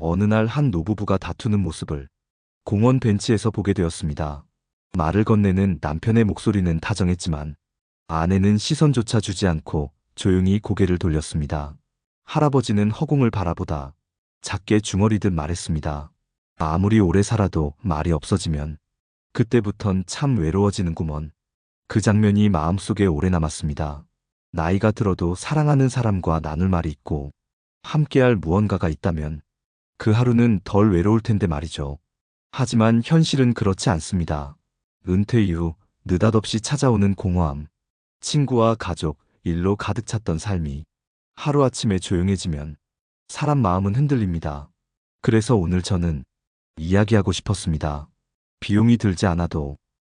어느 날 한 노부부가 다투는 모습을 공원 벤치에서 보게 되었습니다. 말을 건네는 남편의 목소리는 다정했지만 아내는 시선조차 주지 않고 조용히 고개를 돌렸습니다. 할아버지는 허공을 바라보다 작게 중얼이듯 말했습니다. 아무리 오래 살아도 말이 없어지면 그때부턴 참 외로워지는구먼. 그 장면이 마음속에 오래 남았습니다. 나이가 들어도 사랑하는 사람과 나눌 말이 있고 함께할 무언가가 있다면 그 하루는 덜 외로울 텐데 말이죠. 하지만 현실은 그렇지 않습니다. 은퇴 이후 느닷없이 찾아오는 공허함, 친구와 가족, 일로 가득 찼던 삶이 하루아침에 조용해지면 사람 마음은 흔들립니다. 그래서 오늘 저는 이야기하고 싶었습니다. 비용이 들지 않아도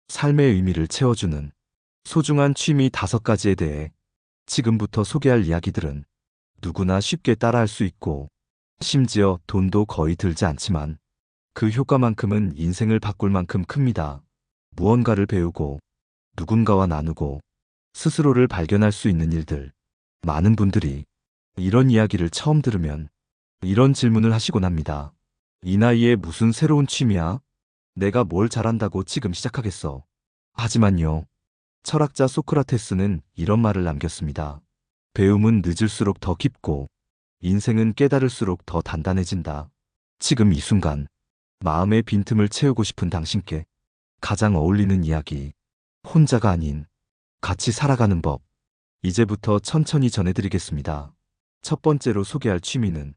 삶의 의미를 채워주는 소중한 취미 5가지에 대해 지금부터 소개할 이야기들은 누구나 쉽게 따라할 수 있고 심지어 돈도 거의 들지 않지만 그 효과만큼은 인생을 바꿀 만큼 큽니다. 무언가를 배우고 누군가와 나누고 스스로를 발견할 수 있는 일들. 많은 분들이 이런 이야기를 처음 들으면 이런 질문을 하시곤 합니다. 이 나이에 무슨 새로운 취미야? 내가 뭘 잘한다고 지금 시작하겠어. 하지만요. 철학자 소크라테스는 이런 말을 남겼습니다. 배움은 늦을수록 더 깊고 인생은 깨달을수록 더 단단해진다. 지금 이 순간 마음의 빈틈을 채우고 싶은 당신께 가장 어울리는 이야기. 혼자가 아닌 같이 살아가는 법. 이제부터 천천히 전해드리겠습니다. 첫 번째로 소개할 취미는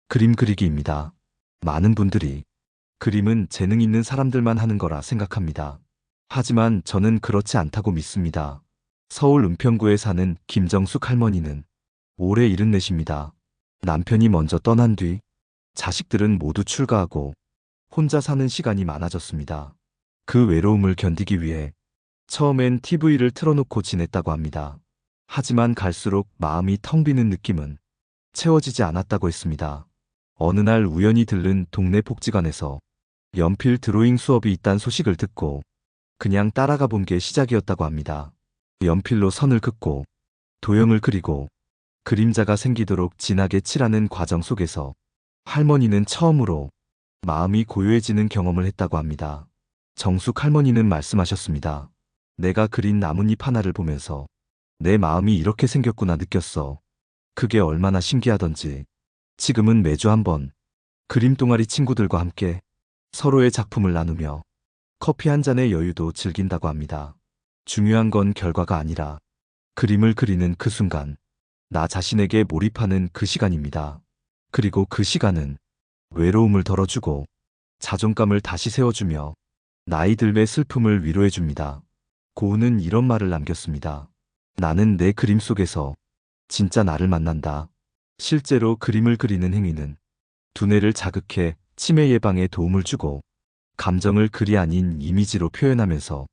그림 그리기입니다. 많은 분들이 그림은 재능 있는 사람들만 하는 거라 생각합니다. 하지만 저는 그렇지 않다고 믿습니다. 서울 은평구에 사는 김정숙 할머니는 올해 74입니다. 남편이 먼저 떠난 뒤 자식들은 모두 출가하고 혼자 사는 시간이 많아졌습니다. 그 외로움을 견디기 위해 처음엔 TV를 틀어놓고 지냈다고 합니다. 하지만 갈수록 마음이 텅 비는 느낌은 채워지지 않았다고 했습니다. 어느 날 우연히 들른 동네 복지관에서 연필 드로잉 수업이 있다는 소식을 듣고 그냥 따라가 본 게 시작이었다고 합니다. 연필로 선을 긋고 도형을 그리고 그림자가 생기도록 진하게 칠하는 과정 속에서 할머니는 처음으로 마음이 고요해지는 경험을 했다고 합니다. 정숙 할머니는 말씀하셨습니다. 내가 그린 나뭇잎 하나를 보면서 내 마음이 이렇게 생겼구나 느꼈어. 그게 얼마나 신기하던지. 지금은 매주 한번 그림 동아리 친구들과 함께 서로의 작품을 나누며 커피 한 잔의 여유도 즐긴다고 합니다. 중요한 건 결과가 아니라 그림을 그리는 그 순간, 나 자신에게 몰입하는 그 시간입니다. 그리고 그 시간은 외로움을 덜어주고 자존감을 다시 세워주며 나이 들매 슬픔을 위로해줍니다. 고은은 이런 말을 남겼습니다. 나는 내 그림 속에서 진짜 나를 만난다. 실제로 그림을 그리는 행위는 두뇌를 자극해 치매 예방에 도움을 주고 감정을 글이 아닌 이미지로 표현하면서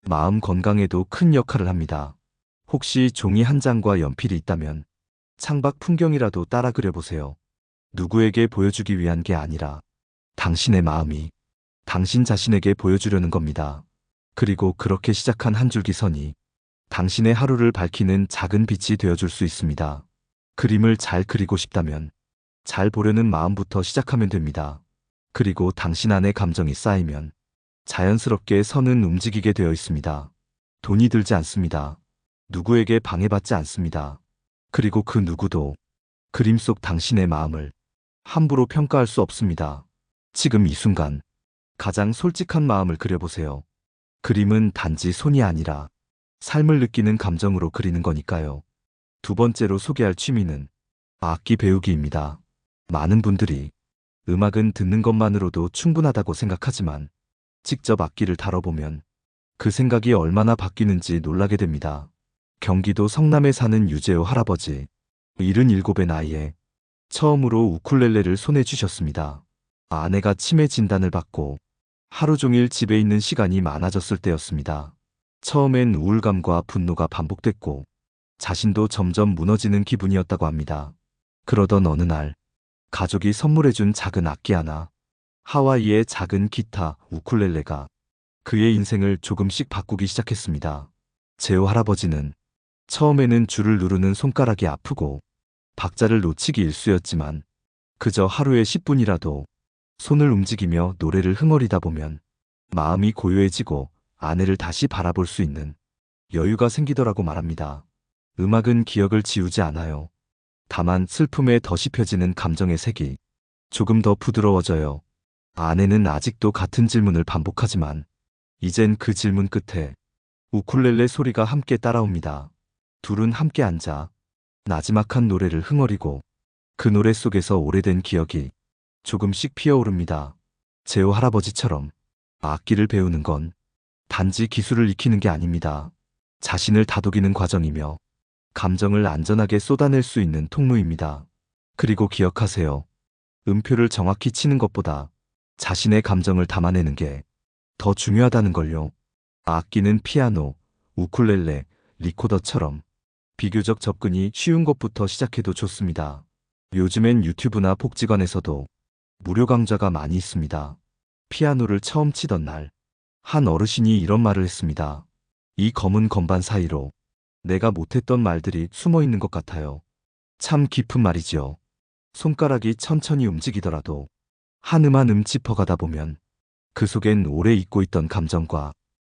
마음 건강에도 큰 역할을 합니다. 혹시 종이 한 장과 연필이 있다면 창밖 풍경이라도 따라 그려보세요. 누구에게 보여주기 위한 게 아니라 당신의 마음이 당신 자신에게 보여주려는 겁니다. 그리고 그렇게 시작한 한 줄기 선이 당신의 하루를 밝히는 작은 빛이 되어줄 수 있습니다. 그림을 잘 그리고 싶다면 잘 보려는 마음부터 시작하면 됩니다. 그리고 당신 안에 감정이 쌓이면 자연스럽게 선은 움직이게 되어 있습니다. 돈이 들지 않습니다. 누구에게 방해받지 않습니다. 그리고 그 누구도 그림 속 당신의 마음을 함부로 평가할 수 없습니다. 지금 이 순간 가장 솔직한 마음을 그려보세요. 그림은 단지 손이 아니라 삶을 느끼는 감정으로 그리는 거니까요. 두 번째로 소개할 취미는 악기 배우기입니다. 많은 분들이 음악은 듣는 것만으로도 충분하다고 생각하지만 직접 악기를 다뤄보면 그 생각이 얼마나 바뀌는지 놀라게 됩니다. 경기도 성남에 사는 유재호 할아버지, 77의 나이에 처음으로 우쿨렐레를 손에 쥐셨습니다. 아내가 치매 진단을 받고 하루 종일 집에 있는 시간이 많아졌을 때였습니다. 처음엔 우울감과 분노가 반복됐고 자신도 점점 무너지는 기분이었다고 합니다. 그러던 어느 날 가족이 선물해준 작은 악기 하나, 하와이의 작은 기타 우쿨렐레가 그의 인생을 조금씩 바꾸기 시작했습니다. 제호 할아버지는 처음에는 줄을 누르는 손가락이 아프고 박자를 놓치기 일쑤였지만 그저 하루에 10분이라도 손을 움직이며 노래를 흥얼이다 보면 마음이 고요해지고 아내를 다시 바라볼 수 있는 여유가 생기더라고 말합니다. 음악은 기억을 지우지 않아요. 다만 슬픔에 더 씹혀지는 감정의 색이 조금 더 부드러워져요. 아내는 아직도 같은 질문을 반복하지만 이젠 그 질문 끝에 우쿨렐레 소리가 함께 따라옵니다. 둘은 함께 앉아 나지막한 노래를 흥얼이고 그 노래 속에서 오래된 기억이 조금씩 피어오릅니다. 제오 할아버지처럼 악기를 배우는 건 단지 기술을 익히는 게 아닙니다. 자신을 다독이는 과정이며 감정을 안전하게 쏟아낼 수 있는 통로입니다. 그리고 기억하세요. 음표를 정확히 치는 것보다 자신의 감정을 담아내는 게 더 중요하다는 걸요. 악기는 피아노, 우쿨렐레, 리코더처럼 비교적 접근이 쉬운 것부터 시작해도 좋습니다. 요즘엔 유튜브나 복지관에서도 무료 강좌가 많이 있습니다. 피아노를 처음 치던 날, 한 어르신이 이런 말을 했습니다. 이 검은 건반 사이로 내가 못했던 말들이 숨어 있는 것 같아요. 참 깊은 말이지요. 손가락이 천천히 움직이더라도 한 음 한 음 짚어가다 보면 그 속엔 오래 잊고 있던 감정과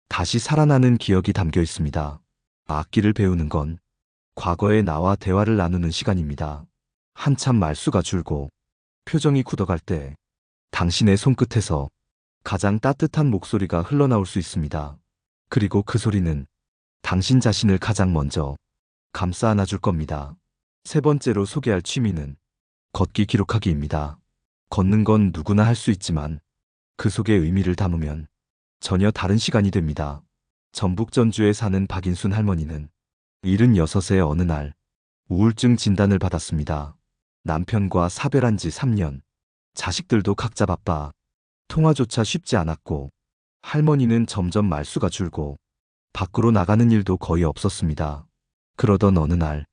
다시 살아나는 기억이 담겨 있습니다. 악기를 배우는 건 과거의 나와 대화를 나누는 시간입니다. 한참 말수가 줄고 표정이 굳어갈 때 당신의 손끝에서 가장 따뜻한 목소리가 흘러나올 수 있습니다. 그리고 그 소리는 당신 자신을 가장 먼저 감싸 안아줄 겁니다. 세 번째로 소개할 취미는 걷기 기록하기입니다. 걷는 건 누구나 할 수 있지만 그 속의 의미를 담으면 전혀 다른 시간이 됩니다. 전북 전주에 사는 박인순 할머니는 76세 어느 날 우울증 진단을 받았습니다. 남편과 사별한 지 3년, 자식들도 각자 바빠 통화조차 쉽지 않았고 할머니는 점점 말수가 줄고 밖으로 나가는 일도 거의 없었습니다. 그러던 어느 날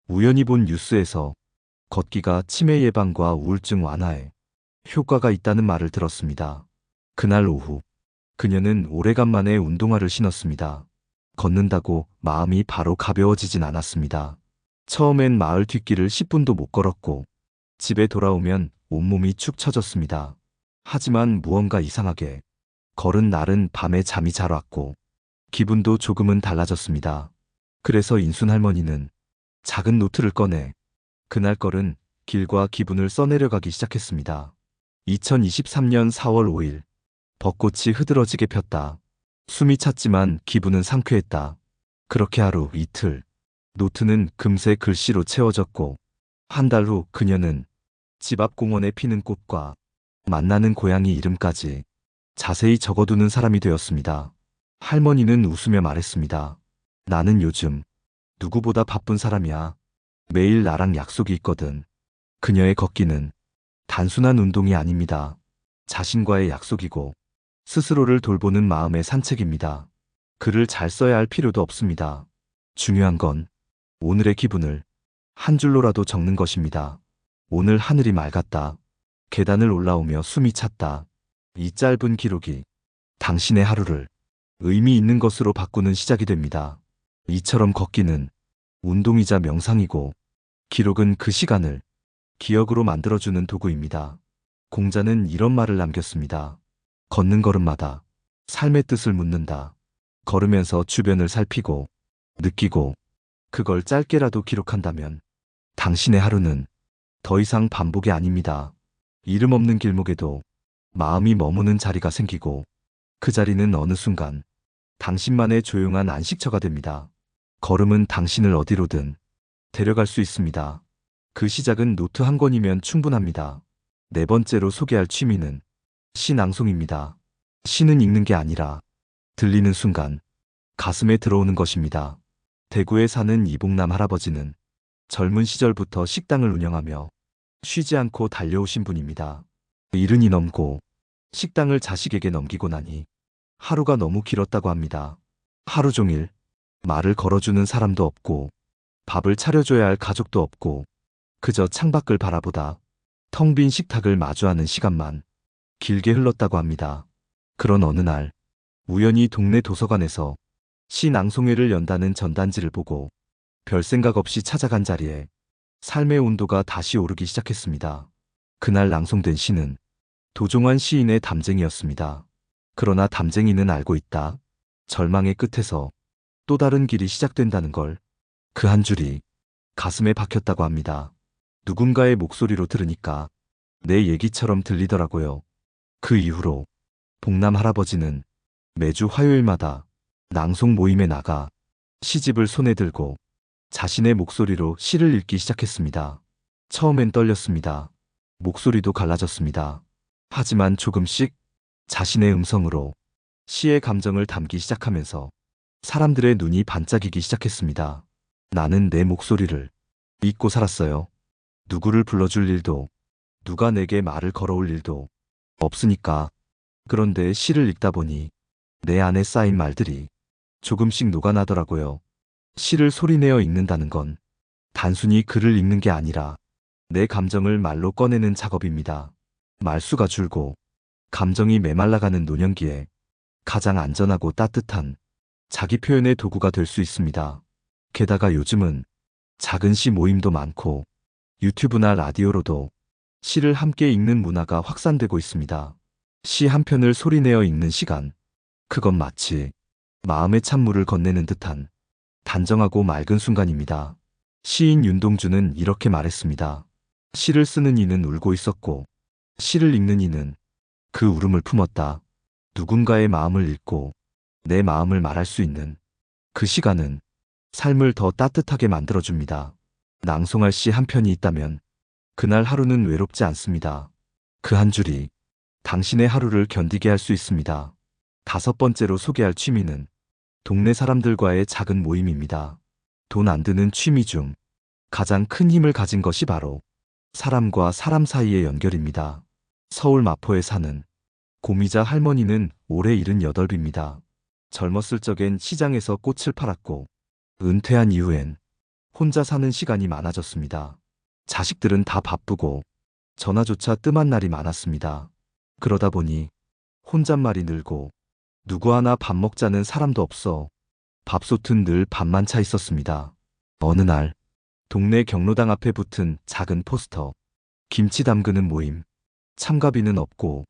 우연히 본 뉴스에서 걷기가 치매 예방과 우울증 완화에 효과가 있다는 말을 들었습니다. 그날 오후 그녀는 오래간만에 운동화를 신었습니다. 걷는다고 마음이 바로 가벼워지진 않았습니다. 처음엔 마을 뒷길을 10분도 못 걸었고 집에 돌아오면 온몸이 축 처졌습니다. 하지만 무언가 이상하게 걸은 날은 밤에 잠이 잘 왔고 기분도 조금은 달라졌습니다. 그래서 인순 할머니는 작은 노트를 꺼내 그날 걸은 길과 기분을 써내려가기 시작했습니다. 2023년 4월 5일 벚꽃이 흐드러지게 폈다. 숨이 찼지만 기분은 상쾌했다. 그렇게 하루 이틀 노트는 금세 글씨로 채워졌고 한 달 후 그녀는 집 앞 공원에 피는 꽃과 만나는 고양이 이름까지 자세히 적어두는 사람이 되었습니다. 할머니는 웃으며 말했습니다. 나는 요즘 누구보다 바쁜 사람이야. 매일 나랑 약속이 있거든. 그녀의 걷기는 단순한 운동이 아닙니다. 자신과의 약속이고 스스로를 돌보는 마음의 산책입니다. 글을 잘 써야 할 필요도 없습니다. 중요한 건 오늘의 기분을 한 줄로라도 적는 것입니다. 오늘 하늘이 맑았다. 계단을 올라오며 숨이 찼다. 이 짧은 기록이 당신의 하루를 의미 있는 것으로 바꾸는 시작이 됩니다. 이처럼 걷기는 운동이자 명상이고 기록은 그 시간을 기억으로 만들어주는 도구입니다. 공자는 이런 말을 남겼습니다. 걷는 걸음마다 삶의 뜻을 묻는다. 걸으면서 주변을 살피고 느끼고 그걸 짧게라도 기록한다면 당신의 하루는 더 이상 반복이 아닙니다. 이름 없는 길목에도 마음이 머무는 자리가 생기고 그 자리는 어느 순간 당신만의 조용한 안식처가 됩니다. 걸음은 당신을 어디로든 데려갈 수 있습니다. 그 시작은 노트 한 권이면 충분합니다. 네 번째로 소개할 취미는 시 낭송입니다. 시는 읽는 게 아니라 들리는 순간 가슴에 들어오는 것입니다. 대구에 사는 이봉남 할아버지는 젊은 시절부터 식당을 운영하며 쉬지 않고 달려오신 분입니다. 70이 넘고 식당을 자식에게 넘기고 나니 하루가 너무 길었다고 합니다. 하루 종일 말을 걸어주는 사람도 없고 밥을 차려줘야 할 가족도 없고 그저 창밖을 바라보다 텅 빈 식탁을 마주하는 시간만 길게 흘렀다고 합니다. 그런 어느 날 우연히 동네 도서관에서 시 낭송회를 연다는 전단지를 보고 별 생각 없이 찾아간 자리에 삶의 온도가 다시 오르기 시작했습니다. 그날 낭송된 시는 도종환 시인의 담쟁이였습니다. 그러나 담쟁이는 알고 있다. 절망의 끝에서 또 다른 길이 시작된다는 걸. 그 한 줄이 가슴에 박혔다고 합니다. 누군가의 목소리로 들으니까 내 얘기처럼 들리더라고요. 그 이후로 봉남 할아버지는 매주 화요일마다 낭송 모임에 나가 시집을 손에 들고 자신의 목소리로 시를 읽기 시작했습니다. 처음엔 떨렸습니다. 목소리도 갈라졌습니다. 하지만 조금씩 자신의 음성으로 시의 감정을 담기 시작하면서 사람들의 눈이 반짝이기 시작했습니다. 나는 내 목소리를 잊고 살았어요. 누구를 불러줄 일도, 누가 내게 말을 걸어올 일도 없으니까. 그런데 시를 읽다 보니 내 안에 쌓인 말들이 조금씩 녹아나더라고요. 시를 소리내어 읽는다는 건 단순히 글을 읽는 게 아니라 내 감정을 말로 꺼내는 작업입니다. 말수가 줄고 감정이 메말라가는 노년기에 가장 안전하고 따뜻한 자기 표현의 도구가 될 수 있습니다. 게다가 요즘은 작은 시 모임도 많고 유튜브나 라디오로도 시를 함께 읽는 문화가 확산되고 있습니다. 시 한 편을 소리내어 읽는 시간. 그건 마치 마음의 찬물을 건네는 듯한 단정하고 맑은 순간입니다. 시인 윤동주는 이렇게 말했습니다. 시를 쓰는 이는 울고 있었고 시를 읽는 이는 그 울음을 품었다. 누군가의 마음을 읽고 내 마음을 말할 수 있는 그 시간은 삶을 더 따뜻하게 만들어줍니다. 낭송할 시 한 편이 있다면 그날 하루는 외롭지 않습니다. 그 한 줄이 당신의 하루를 견디게 할 수 있습니다. 5번째로 소개할 취미는 동네 사람들과의 작은 모임입니다. 돈 안 드는 취미 중 가장 큰 힘을 가진 것이 바로 사람과 사람 사이의 연결입니다. 서울 마포에 사는 고미자 할머니는 올해 78입니다. 젊었을 적엔 시장에서 꽃을 팔았고 은퇴한 이후엔 혼자 사는 시간이 많아졌습니다. 자식들은 다 바쁘고 전화조차 뜸한 날이 많았습니다. 그러다 보니 혼잣말이 늘고 누구 하나 밥 먹자는 사람도 없어 밥솥은 늘 밥만 차 있었습니다. 어느 날 동네 경로당 앞에 붙은 작은 포스터. 김치 담그는 모임. 참가비는 없고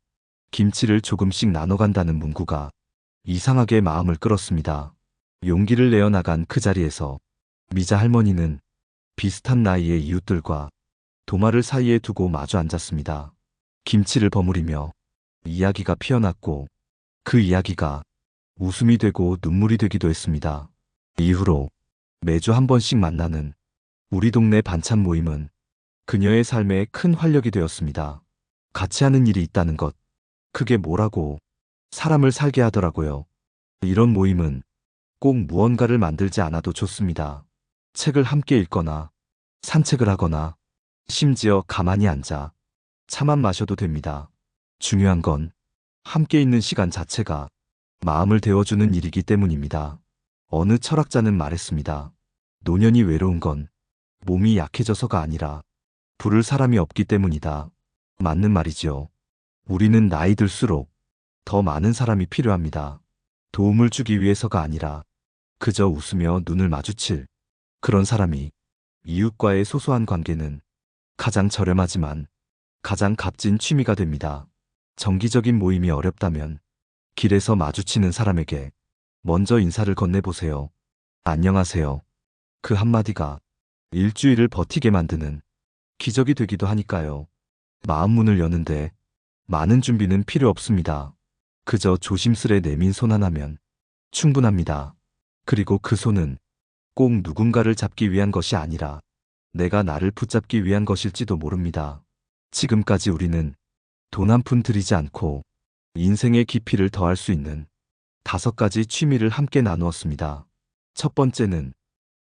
김치를 조금씩 나눠간다는 문구가 이상하게 마음을 끌었습니다. 용기를 내어 나간 그 자리에서 미자 할머니는 비슷한 나이의 이웃들과 도마를 사이에 두고 마주 앉았습니다. 김치를 버무리며 이야기가 피어났고 그 이야기가 웃음이 되고 눈물이 되기도 했습니다. 이후로 매주 한 번씩 만나는 우리 동네 반찬 모임은 그녀의 삶에 큰 활력이 되었습니다. 같이 하는 일이 있다는 것, 그게 뭐라고 사람을 살게 하더라고요. 이런 모임은 꼭 무언가를 만들지 않아도 좋습니다. 책을 함께 읽거나 산책을 하거나 심지어 가만히 앉아 차만 마셔도 됩니다. 중요한 건 함께 있는 시간 자체가 마음을 데워주는 일이기 때문입니다. 어느 철학자는 말했습니다. 노년이 외로운 건 몸이 약해져서가 아니라 부를 사람이 없기 때문이다. 맞는 말이지요. 우리는 나이 들수록 더 많은 사람이 필요합니다. 도움을 주기 위해서가 아니라 그저 웃으며 눈을 마주칠 그런 사람이. 이웃과의 소소한 관계는 가장 저렴하지만 가장 값진 취미가 됩니다. 정기적인 모임이 어렵다면 길에서 마주치는 사람에게 먼저 인사를 건네보세요. 안녕하세요. 그 한마디가 일주일을 버티게 만드는 기적이 되기도 하니까요. 마음 문을 여는데 많은 준비는 필요 없습니다. 그저 조심스레 내민 손 하나면 충분합니다. 그리고 그 손은 꼭 누군가를 잡기 위한 것이 아니라 내가 나를 붙잡기 위한 것일지도 모릅니다. 지금까지 우리는 돈 한 푼 들이지 않고 인생의 깊이를 더할 수 있는 5가지 취미를 함께 나누었습니다. 첫 번째는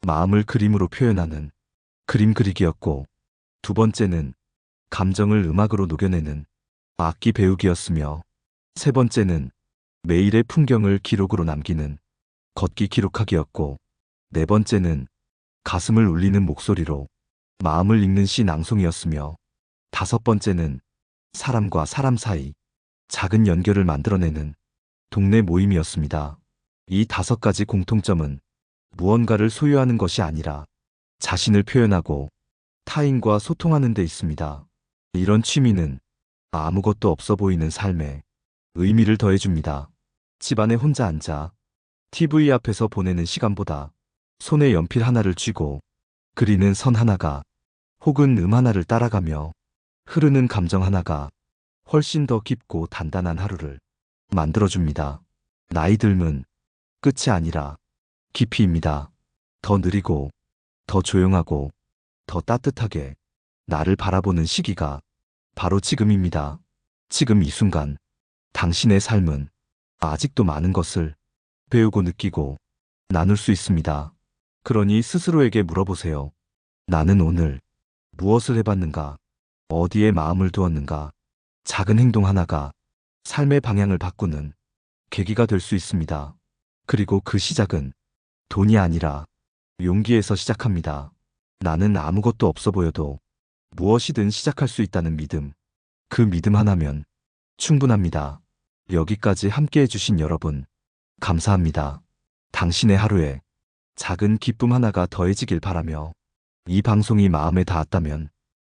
마음을 그림으로 표현하는 그림 그리기였고, 두 번째는 감정을 음악으로 녹여내는 악기 배우기였으며, 세 번째는 매일의 풍경을 기록으로 남기는 걷기 기록하기였고, 네 번째는 가슴을 울리는 목소리로 마음을 읽는 시 낭송이었으며, 5번째는 사람과 사람 사이 작은 연결을 만들어내는 동네 모임이었습니다. 이 5가지 공통점은 무언가를 소유하는 것이 아니라 자신을 표현하고 타인과 소통하는 데 있습니다. 이런 취미는 아무것도 없어 보이는 삶에 의미를 더해줍니다. 집안에 혼자 앉아 TV 앞에서 보내는 시간보다 손에 연필 하나를 쥐고 그리는 선 하나가 혹은 하나를 따라가며 흐르는 감정 하나가 훨씬 더 깊고 단단한 하루를 만들어줍니다. 나이 들면 끝이 아니라 깊이입니다. 더 느리고 더 조용하고 더 따뜻하게 나를 바라보는 시기가 바로 지금입니다. 지금 이 순간 당신의 삶은 아직도 많은 것을 배우고 느끼고 나눌 수 있습니다. 그러니 스스로에게 물어보세요. 나는 오늘 무엇을 해봤는가? 어디에 마음을 두었는가? 작은 행동 하나가 삶의 방향을 바꾸는 계기가 될 수 있습니다. 그리고 그 시작은 돈이 아니라 용기에서 시작합니다. 나는 아무것도 없어 보여도 무엇이든 시작할 수 있다는 믿음. 그 믿음 하나면 충분합니다. 여기까지 함께 해주신 여러분, 감사합니다. 당신의 하루에 작은 기쁨 하나가 더해지길 바라며 이 방송이 마음에 닿았다면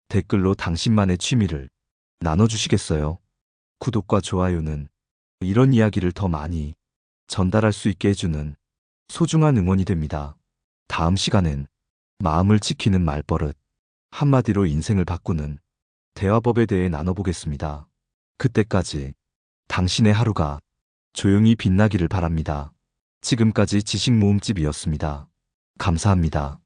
댓글로 당신만의 취미를 나눠주시겠어요? 구독과 좋아요는 이런 이야기를 더 많이 전달할 수 있게 해주는 소중한 응원이 됩니다. 다음 시간엔 마음을 지키는 말버릇, 한마디로 인생을 바꾸는 대화법에 대해 나눠보겠습니다. 그때까지 당신의 하루가 조용히 빛나기를 바랍니다. 지금까지 지식모음집이었습니다. 감사합니다.